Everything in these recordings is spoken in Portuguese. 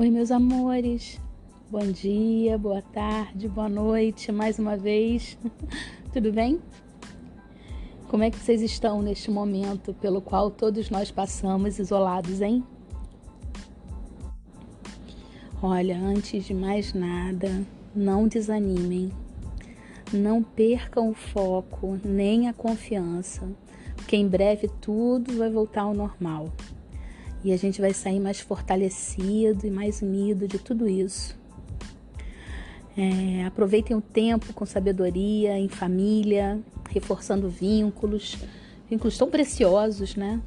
Oi, meus amores. Bom dia, boa tarde, boa noite, mais uma vez. Tudo bem? Como é que vocês estão neste momento pelo qual todos nós passamos isolados, hein? Olha, antes de mais nada, não desanimem. Não percam o foco, nem a confiança, porque em breve tudo vai voltar ao normal. E a gente vai sair mais fortalecido e mais unido de tudo isso. Aproveitem o tempo com sabedoria, em família, reforçando vínculos tão preciosos, né?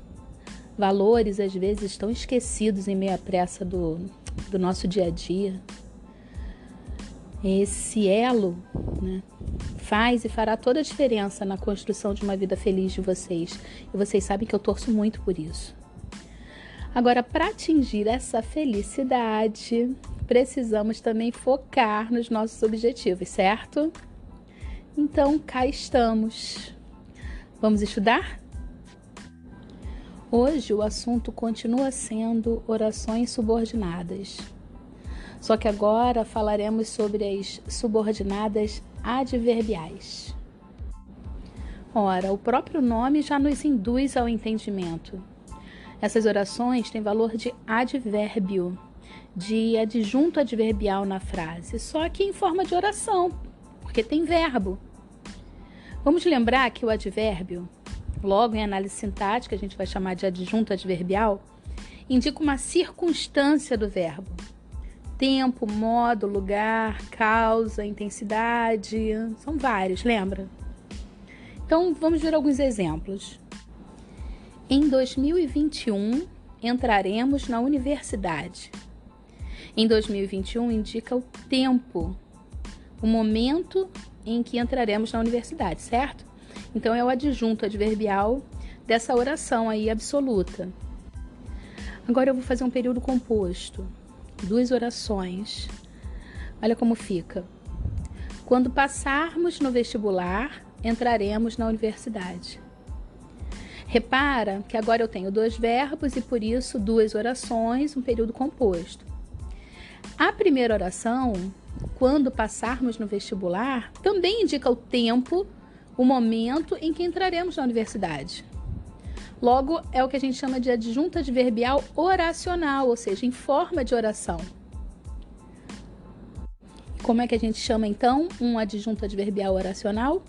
Valores, às vezes, tão esquecidos em meio à pressa do nosso dia a dia. Esse elo, né, faz e fará toda a diferença na construção de uma vida feliz de vocês. E vocês sabem que eu torço muito por isso. Agora, para atingir essa felicidade, precisamos também focar nos nossos objetivos, certo? Então, cá estamos. Vamos estudar? Hoje o assunto continua sendo orações subordinadas. Só que agora falaremos sobre as subordinadas adverbiais. Ora, o próprio nome já nos induz ao entendimento. Essas orações têm valor de advérbio, de adjunto adverbial na frase, só que em forma de oração, porque tem verbo. Vamos lembrar que o advérbio, logo em análise sintática, a gente vai chamar de adjunto adverbial, indica uma circunstância do verbo. Tempo, modo, lugar, causa, intensidade, são vários, lembra? Então, vamos ver alguns exemplos. Em 2021, entraremos na universidade. Em 2021 indica o tempo, o momento em que entraremos na universidade, certo? Então é o adjunto adverbial dessa oração aí absoluta. Agora eu vou fazer um período composto, 2 orações. Olha como fica. Quando passarmos no vestibular, entraremos na universidade. Repara que agora eu tenho 2 verbos e por isso 2 orações, um período composto. A primeira oração, quando passarmos no vestibular, também indica o tempo, o momento em que entraremos na universidade. Logo, é o que a gente chama de adjunto adverbial oracional, ou seja, em forma de oração. Como é que a gente chama então um adjunto adverbial oracional?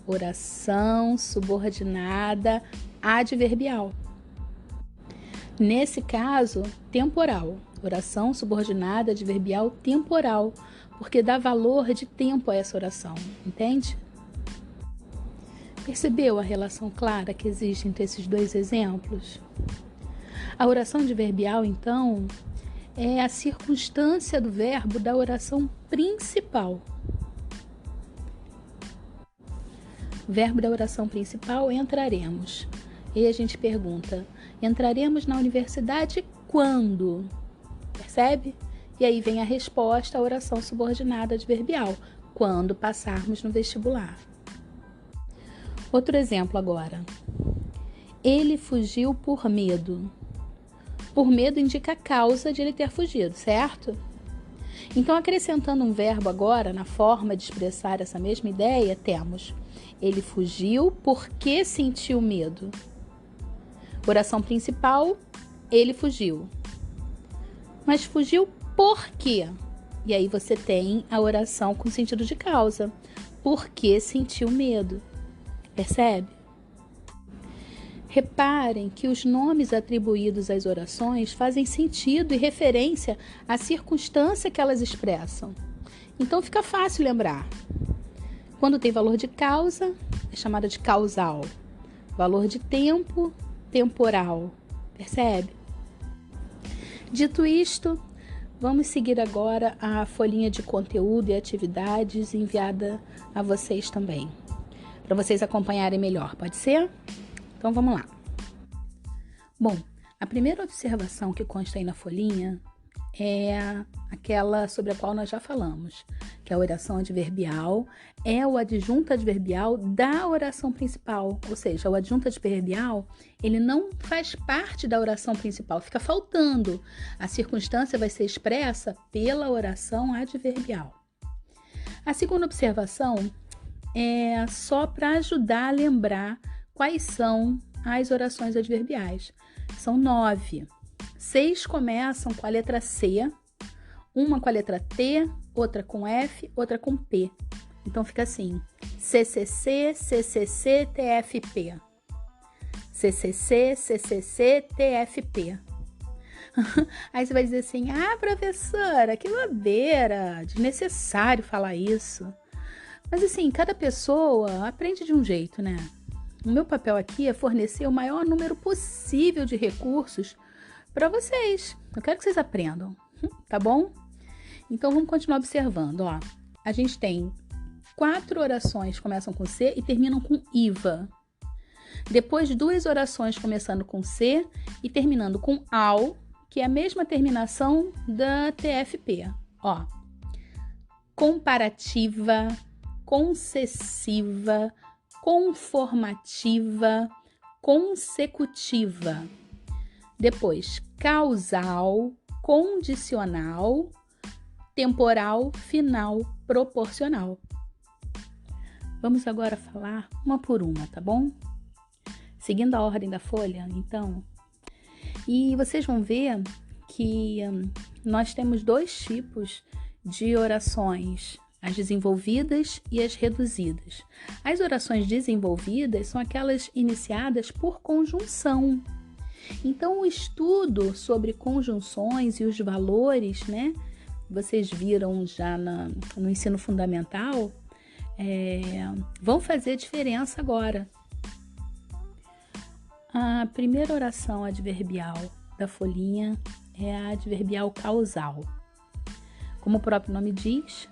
Oração subordinada adverbial. Nesse caso, temporal. Oração subordinada adverbial temporal, porque dá valor de tempo a essa oração, entende? Percebeu a relação clara que existe entre esses 2 exemplos? A oração adverbial, então, é a circunstância do verbo da oração principal. Verbo da oração principal, entraremos. E a gente pergunta, entraremos na universidade quando? Percebe? E aí vem a resposta à oração subordinada adverbial, quando passarmos no vestibular. Outro exemplo agora. Ele fugiu por medo. Por medo indica a causa de ele ter fugido, certo? Então, acrescentando um verbo agora, na forma de expressar essa mesma ideia, temos: ele fugiu porque sentiu medo. Oração principal, ele fugiu. Mas fugiu por quê? E aí você tem a oração com sentido de causa. Porque sentiu medo. Percebe? Reparem que os nomes atribuídos às orações fazem sentido e referência à circunstância que elas expressam. Então fica fácil lembrar. Quando tem valor de causa, é chamada de causal. Valor de tempo, temporal. Percebe? Dito isto, vamos seguir agora a folhinha de conteúdo e atividades enviada a vocês também, para vocês acompanharem melhor, pode ser? Então vamos lá. Bom, a primeira observação que consta aí na folhinha é aquela sobre a qual nós já falamos, que a oração adverbial é o adjunto adverbial da oração principal. Ou seja, o adjunto adverbial, ele não faz parte da oração principal, fica faltando. A circunstância vai ser expressa pela oração adverbial. A segunda observação é só para ajudar a lembrar quais são as orações adverbiais. São 9. 6 começam com a letra C, uma com a letra T, outra com F, outra com P. Então fica assim: CCC, CCC, TFP. CCC, CCC, TFP. Aí você vai dizer assim: ah, professora, que bobeira, desnecessário falar isso. Mas assim, cada pessoa aprende de um jeito, né? O meu papel aqui é fornecer o maior número possível de recursos para vocês. Eu quero que vocês aprendam, tá bom? Então vamos continuar observando, ó. A gente tem 4 orações que começam com C e terminam com IVA. Depois 2 orações começando com C e terminando com AU, que é a mesma terminação da TFP. Ó, comparativa, concessiva, conformativa, consecutiva. Depois, causal, condicional, temporal, final, proporcional. Vamos agora falar uma por uma, tá bom? Seguindo a ordem da folha, então. E vocês vão ver que nós temos 2 tipos de orações, as desenvolvidas e as reduzidas. As orações desenvolvidas são aquelas iniciadas por conjunção. Então, o estudo sobre conjunções e os valores, né? Vocês viram já no ensino fundamental, vão fazer diferença agora. A primeira oração adverbial da folhinha é a adverbial causal. Como o próprio nome diz,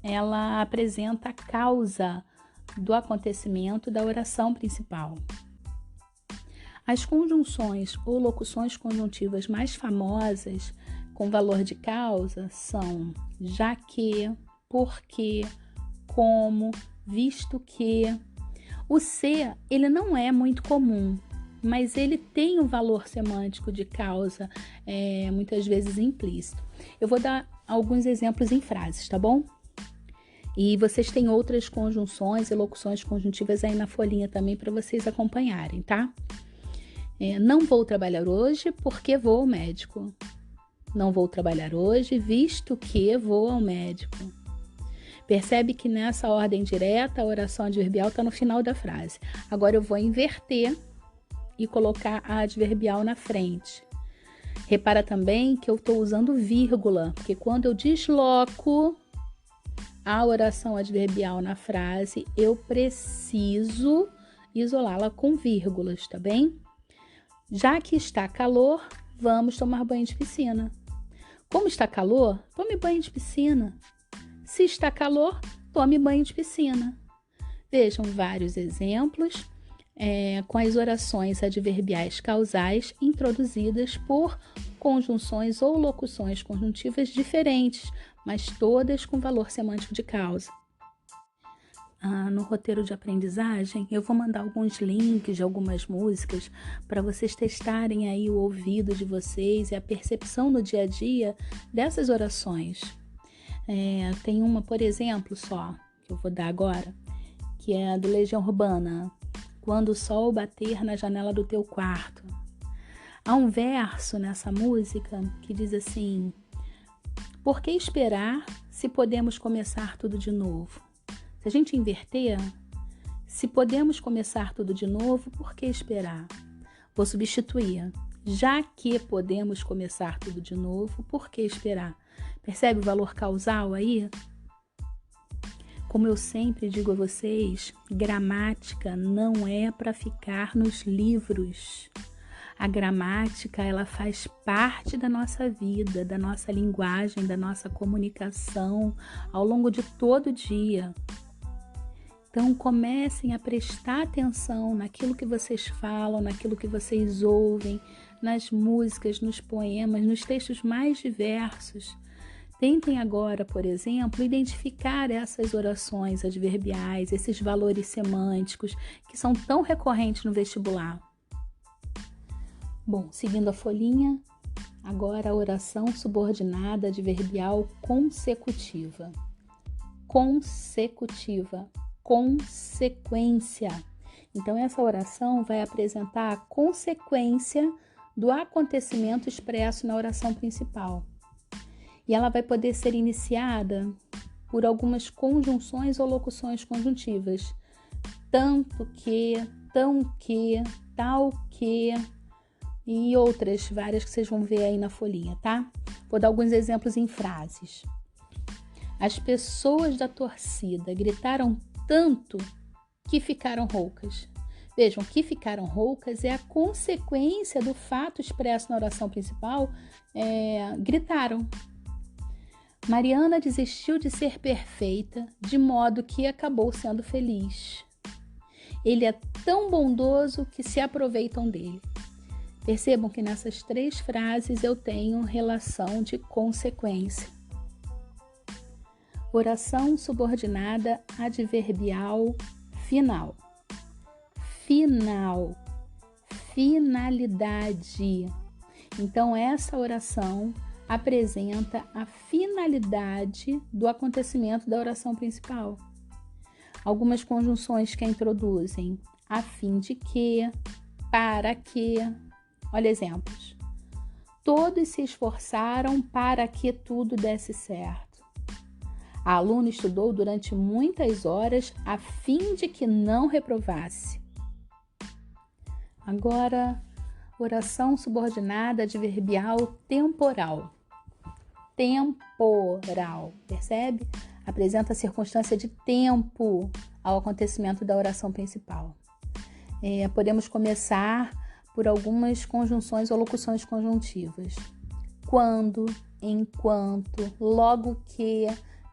ela apresenta a causa do acontecimento da oração principal. As conjunções ou locuções conjuntivas mais famosas com valor de causa são já que, porque, como, visto que. O C, ele não é muito comum, mas ele tem um valor semântico de causa, muitas vezes implícito. Eu vou dar alguns exemplos em frases, tá bom? E vocês têm outras conjunções e locuções conjuntivas aí na folhinha também para vocês acompanharem, tá? Não vou trabalhar hoje porque vou ao médico. Não vou trabalhar hoje visto que vou ao médico. Percebe que nessa ordem direta a oração adverbial está no final da frase. Agora eu vou inverter e colocar a adverbial na frente. Repara também que eu estou usando vírgula, porque quando eu desloco a oração adverbial na frase, eu preciso isolá-la com vírgulas, tá bem? Já que está calor, vamos tomar banho de piscina. Como está calor, tome banho de piscina. Se está calor, tome banho de piscina. Vejam vários exemplos com as orações adverbiais causais introduzidas por conjunções ou locuções conjuntivas diferentes, mas todas com valor semântico de causa. No roteiro de aprendizagem, eu vou mandar alguns links de algumas músicas para vocês testarem aí o ouvido de vocês e a percepção no dia a dia dessas orações. Tem uma, por exemplo, só, que eu vou dar agora, que é a do Legião Urbana. Quando o sol bater na janela do teu quarto. Há um verso nessa música que diz assim: por que esperar se podemos começar tudo de novo? Se a gente inverter, se podemos começar tudo de novo, por que esperar? Vou substituir. Já que podemos começar tudo de novo, por que esperar? Percebe o valor causal aí? Como eu sempre digo a vocês, gramática não é para ficar nos livros. A gramática, ela faz parte da nossa vida, da nossa linguagem, da nossa comunicação ao longo de todo o dia. Então, comecem a prestar atenção naquilo que vocês falam, naquilo que vocês ouvem, nas músicas, nos poemas, nos textos mais diversos. Tentem agora, por exemplo, identificar essas orações adverbiais, esses valores semânticos que são tão recorrentes no vestibular. Bom, seguindo a folhinha, agora a oração subordinada adverbial consecutiva. Consecutiva, consequência. Então, essa oração vai apresentar a consequência do acontecimento expresso na oração principal. E ela vai poder ser iniciada por algumas conjunções ou locuções conjuntivas. Tanto que, tão que, tal que e outras várias que vocês vão ver aí na folhinha, tá? Vou dar alguns exemplos em frases. As pessoas da torcida gritaram tanto que ficaram roucas. Vejam, que ficaram roucas é a consequência do fato expresso na oração principal, gritaram. Mariana desistiu de ser perfeita, de modo que acabou sendo feliz. Ele é tão bondoso que se aproveitam dele. Percebam que nessas 3 frases eu tenho relação de consequência. Oração subordinada adverbial final. Final. Finalidade. Então, essa oração apresenta a finalidade do acontecimento da oração principal. Algumas conjunções que a introduzem: a fim de que, para que. Olha exemplos. Todos se esforçaram para que tudo desse certo. A aluna estudou durante muitas horas a fim de que não reprovasse. Agora, oração subordinada adverbial temporal. Temporal, percebe? Apresenta a circunstância de tempo ao acontecimento da oração principal. Podemos começar por algumas conjunções ou locuções conjuntivas. Quando, enquanto, logo que,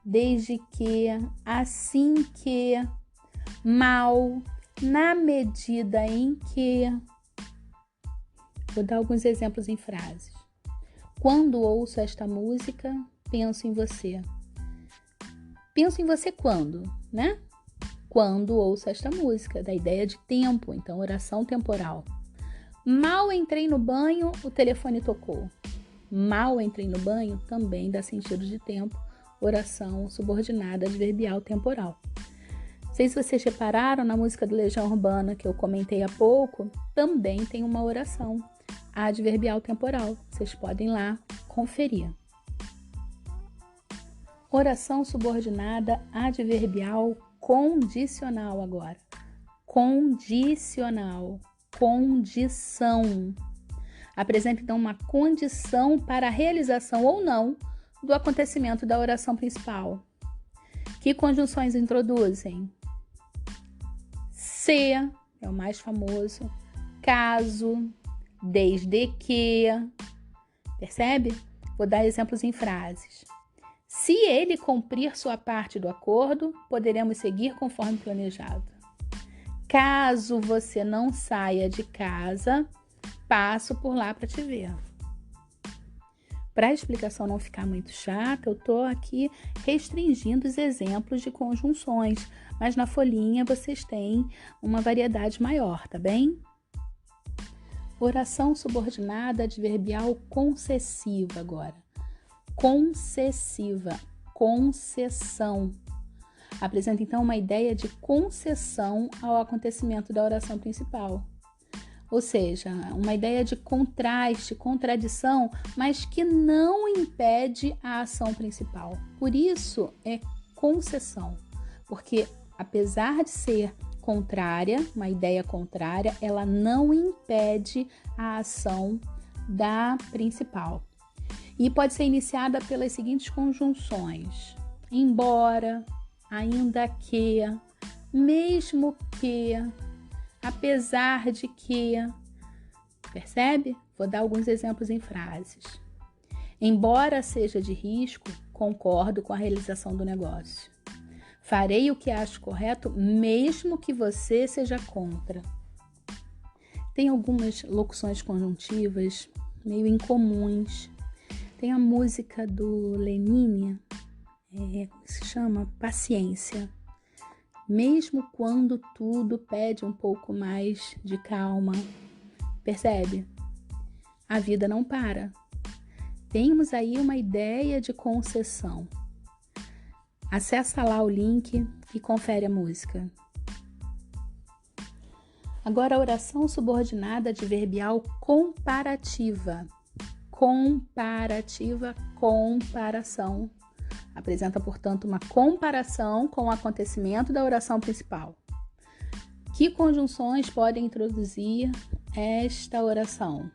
desde que, assim que, mal, na medida em que. Vou dar alguns exemplos em frases. Quando ouço esta música, penso em você. Penso em você quando, né? Quando ouço esta música, da ideia de tempo, então oração temporal. Mal entrei no banho, o telefone tocou. Mal entrei no banho também dá sentido de tempo, oração subordinada adverbial temporal. Não sei se vocês repararam, na música do Legião Urbana que eu comentei há pouco, também tem uma oração adverbial temporal. Vocês podem lá conferir. Oração subordinada adverbial condicional agora. Condicional. Condição. Apresenta então uma condição para a realização ou não do acontecimento da oração principal. Que conjunções introduzem? Se, é o mais famoso, caso, desde que. Percebe? Vou dar exemplos em frases. Se ele cumprir sua parte do acordo, poderemos seguir conforme planejado. Caso você não saia de casa, passo por lá para te ver. Para a explicação não ficar muito chata, eu estou aqui restringindo os exemplos de conjunções, mas na folhinha vocês têm uma variedade maior, tá bem? Oração subordinada adverbial concessiva agora. Concessiva, concessão. Apresenta então uma ideia de concessão ao acontecimento da oração principal. Ou seja, uma ideia de contraste, contradição, mas que não impede a ação principal. Por isso é concessão, porque apesar de ser contrária, uma ideia contrária, ela não impede a ação da principal. E pode ser iniciada pelas seguintes conjunções: embora, ainda que, mesmo que, apesar de que. Percebe? Vou dar alguns exemplos em frases. Embora seja de risco, concordo com a realização do negócio. Farei o que acho correto, mesmo que você seja contra. Tem algumas locuções conjuntivas meio incomuns. Tem a música do Lenine, se chama Paciência. Mesmo quando tudo pede um pouco mais de calma, percebe? A vida não para. Temos aí uma ideia de concessão. Acessa lá o link e confere a música. Agora a oração subordinada adverbial comparativa. Comparativa, comparação. Apresenta, portanto, uma comparação com o acontecimento da oração principal. Que conjunções podem introduzir esta oração?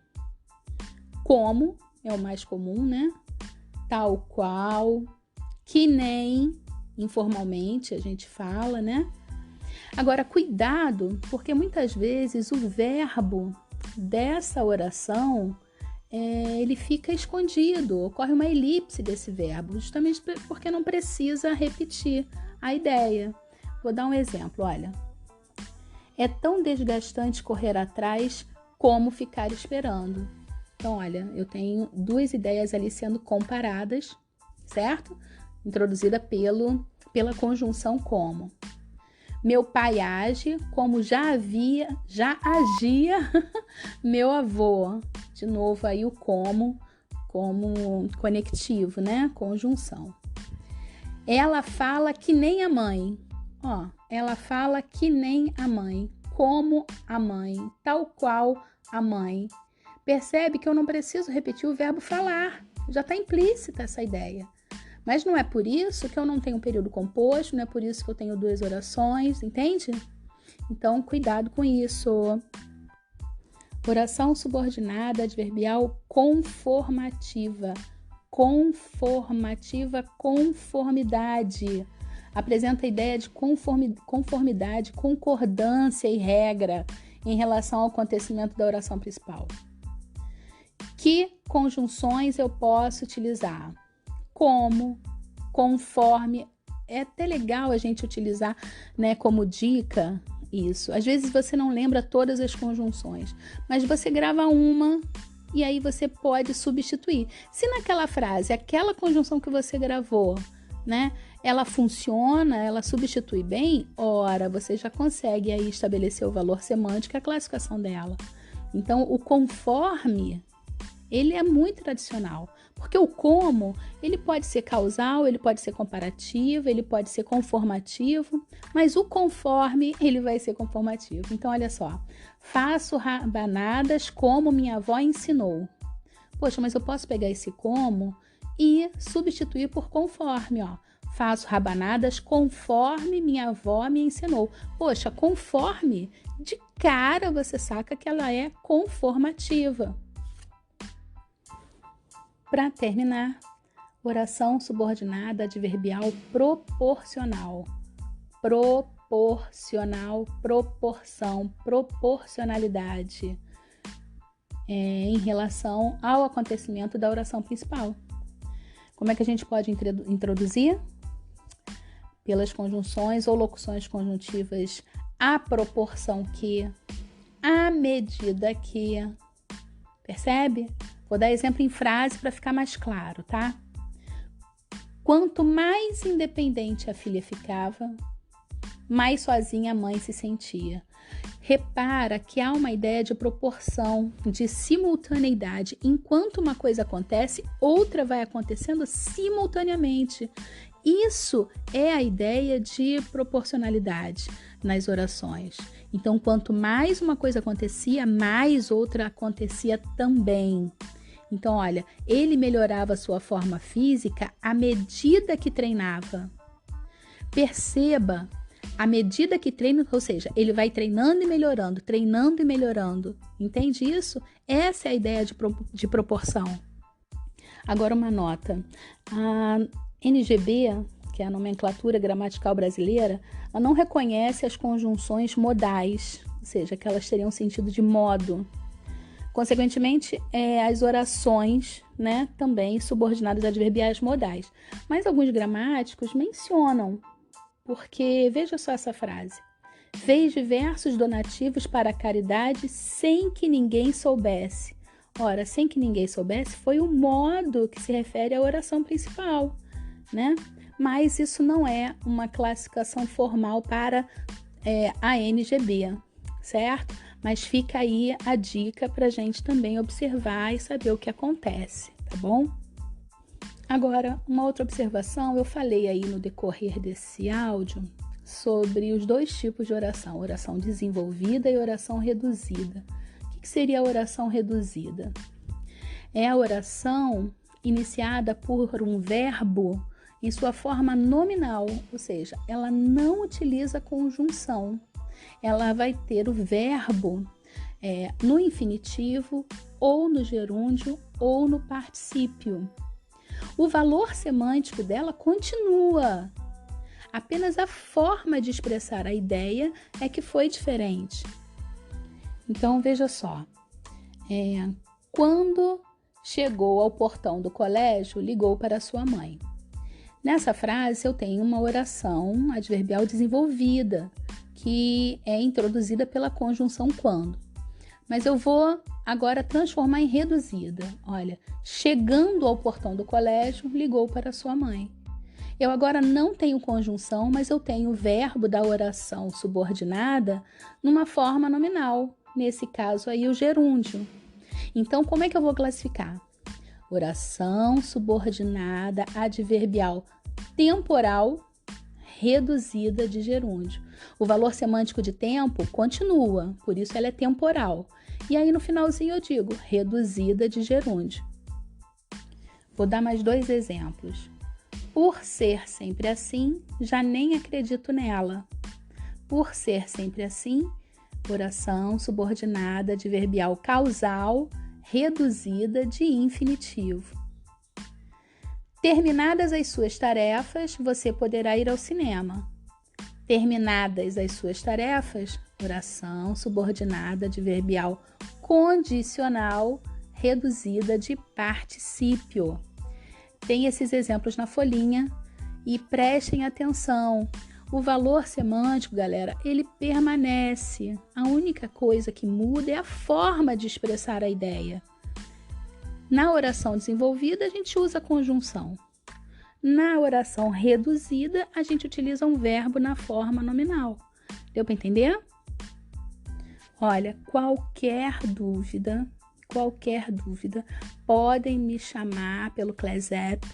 Como é o mais comum, né? Tal qual, que nem, informalmente a gente fala, né? Agora, cuidado, porque muitas vezes o verbo dessa oração ele fica escondido, ocorre uma elipse desse verbo, justamente porque não precisa repetir a ideia. Vou dar um exemplo, olha. É tão desgastante correr atrás como ficar esperando. Então, olha, eu tenho duas ideias ali sendo comparadas, certo? Introduzida pela conjunção como. Meu pai age como já agia meu avô. De novo aí o como conectivo, né? Conjunção. Ela fala que nem a mãe. Ela fala que nem a mãe, como a mãe, tal qual a mãe. Percebe que eu não preciso repetir o verbo falar. Já está implícita essa ideia. Mas não é por isso que eu não tenho um período composto, não é por isso que eu tenho duas orações, entende? Então, cuidado com isso. Oração subordinada adverbial conformativa. Conformativa, conformidade. Apresenta a ideia de conformidade, concordância e regra em relação ao acontecimento da oração principal. Que conjunções eu posso utilizar? Como, conforme. É até legal a gente utilizar, né, como dica isso. Às vezes você não lembra todas as conjunções, mas você grava uma e aí você pode substituir. Se naquela frase, aquela conjunção que você gravou, né, ela funciona, ela substitui bem, ora, você já consegue aí estabelecer o valor semântico e a classificação dela. Então, o conforme, ele é muito tradicional, porque o como, ele pode ser causal, ele pode ser comparativo, ele pode ser conformativo, mas o conforme, ele vai ser conformativo. Então, olha só, faço rabanadas como minha avó ensinou. Poxa, mas eu posso pegar esse como e substituir por conforme, ó. Faço rabanadas conforme minha avó me ensinou. Poxa, conforme, de cara você saca que ela é conformativa. Para terminar, oração subordinada adverbial proporcional. Proporcional, proporção, proporcionalidade em relação ao acontecimento da oração principal. Como é que a gente pode introduzir? Pelas conjunções ou locuções conjuntivas à proporção que, à medida que. Percebe? Vou dar exemplo em frase para ficar mais claro, tá? Quanto mais independente a filha ficava, mais sozinha a mãe se sentia. Repara que há uma ideia de proporção, de simultaneidade. Enquanto uma coisa acontece, outra vai acontecendo simultaneamente. Isso é a ideia de proporcionalidade nas orações. Então, quanto mais uma coisa acontecia, mais outra acontecia também. Então, olha, ele melhorava sua forma física à medida que treinava. Perceba, à medida que treina, ou seja, ele vai treinando e melhorando, treinando e melhorando. Entende isso? Essa é a ideia de proporção. Agora uma nota. A NGB, que é a nomenclatura gramatical brasileira, ela não reconhece as conjunções modais, ou seja, que elas teriam sentido de modo. Consequentemente, as orações, né, também subordinadas adverbiais modais. Mas alguns gramáticos mencionam, porque veja só essa frase. Fez diversos donativos para a caridade sem que ninguém soubesse. Ora, sem que ninguém soubesse, foi o modo que se refere à oração principal, né? Mas isso não é uma classificação formal para a NGB, certo? Mas fica aí a dica para a gente também observar e saber o que acontece, tá bom? Agora, uma outra observação, eu falei aí no decorrer desse áudio sobre os dois tipos de oração, oração desenvolvida e oração reduzida. O que seria a oração reduzida? É a oração iniciada por um verbo em sua forma nominal, ou seja, ela não utiliza conjunção. Ela vai ter o verbo no infinitivo, ou no gerúndio, ou no particípio. O valor semântico dela continua. Apenas a forma de expressar a ideia é que foi diferente. Então, veja só. Quando chegou ao portão do colégio, ligou para sua mãe. Nessa frase, eu tenho uma oração adverbial desenvolvida, que é introduzida pela conjunção quando. Mas eu vou agora transformar em reduzida. Olha, chegando ao portão do colégio, ligou para sua mãe. Eu agora não tenho conjunção, mas eu tenho o verbo da oração subordinada numa forma nominal. Nesse caso aí, o gerúndio. Então, como é que eu vou classificar? Oração subordinada adverbial temporal reduzida de gerúndio. O valor semântico de tempo continua, por isso ela é temporal. E aí no finalzinho eu digo reduzida de gerúndio. Vou dar mais 2 exemplos. Por ser sempre assim, já nem acredito nela. Por ser sempre assim, oração subordinada adverbial causal reduzida de infinitivo. Terminadas as suas tarefas, você poderá ir ao cinema. Terminadas as suas tarefas, oração subordinada adverbial condicional reduzida de particípio. Tem esses exemplos na folhinha e prestem atenção. O valor semântico, galera, ele permanece. A única coisa que muda é a forma de expressar a ideia. Na oração desenvolvida, a gente usa a conjunção. Na oração reduzida, a gente utiliza um verbo na forma nominal. Deu para entender? Olha, qualquer dúvida, podem me chamar pelo Class App,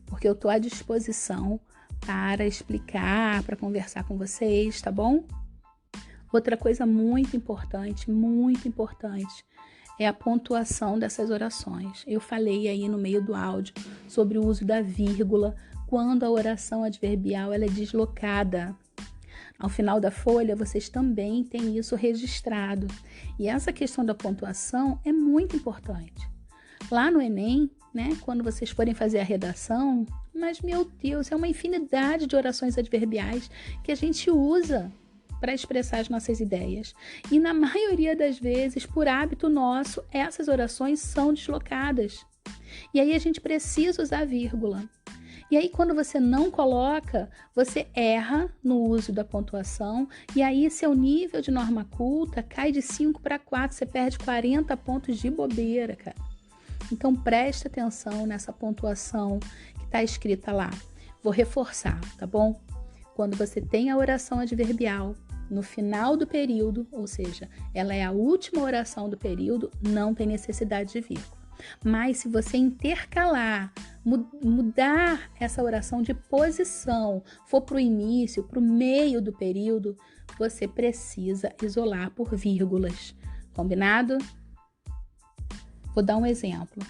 porque eu estou à disposição para explicar, para conversar com vocês, tá bom? Outra coisa muito importante, é a pontuação dessas orações. Eu falei aí no meio do áudio sobre o uso da vírgula, quando a oração adverbial ela é deslocada. Ao final da folha, vocês também têm isso registrado. E essa questão da pontuação é muito importante. Lá no Enem, né, quando vocês forem fazer a redação, mas, meu Deus, é uma infinidade de orações adverbiais que a gente usa para expressar as nossas ideias. E na maioria das vezes, por hábito nosso, essas orações são deslocadas. E aí a gente precisa usar vírgula. E aí quando você não coloca, você erra no uso da pontuação e aí seu nível de norma culta cai de 5 para 4, você perde 40 pontos de bobeira, cara. Então presta atenção nessa pontuação que está escrita lá. Vou reforçar, tá bom? Quando você tem a oração adverbial no final do período, ou seja, ela é a última oração do período, não tem necessidade de vírgula. Mas se você intercalar, mudar essa oração de posição, for para o início, para o meio do período, você precisa isolar por vírgulas. Combinado? Vou dar um exemplo.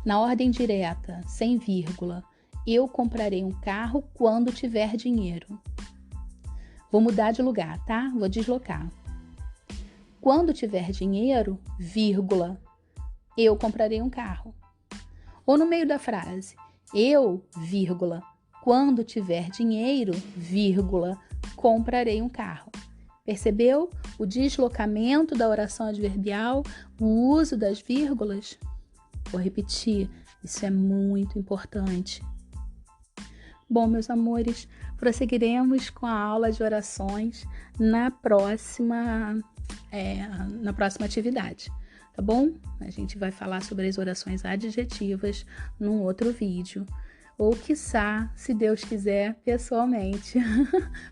Na ordem direta, sem vírgula, eu comprarei um carro quando tiver dinheiro. Vou mudar de lugar, tá? Vou deslocar. Quando tiver dinheiro, vírgula, eu comprarei um carro. Ou no meio da frase, eu, vírgula, quando tiver dinheiro, vírgula, comprarei um carro. Percebeu o deslocamento da oração adverbial, o uso das vírgulas? Vou repetir, isso é muito importante. Bom, meus amores, prosseguiremos com a aula de orações na próxima atividade. tá bom? A gente vai falar sobre as orações adjetivas num outro vídeo. Ou, quiçá, se Deus quiser, pessoalmente.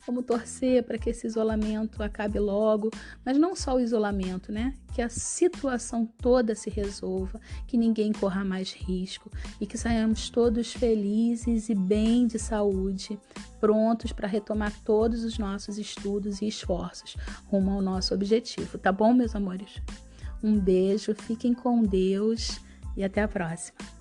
Vamos torcer para que esse isolamento acabe logo, mas não só o isolamento, né? Que a situação toda se resolva, que ninguém corra mais risco e que saiamos todos felizes e bem de saúde, prontos para retomar todos os nossos estudos e esforços rumo ao nosso objetivo, tá bom, meus amores? Um beijo, fiquem com Deus e até a próxima.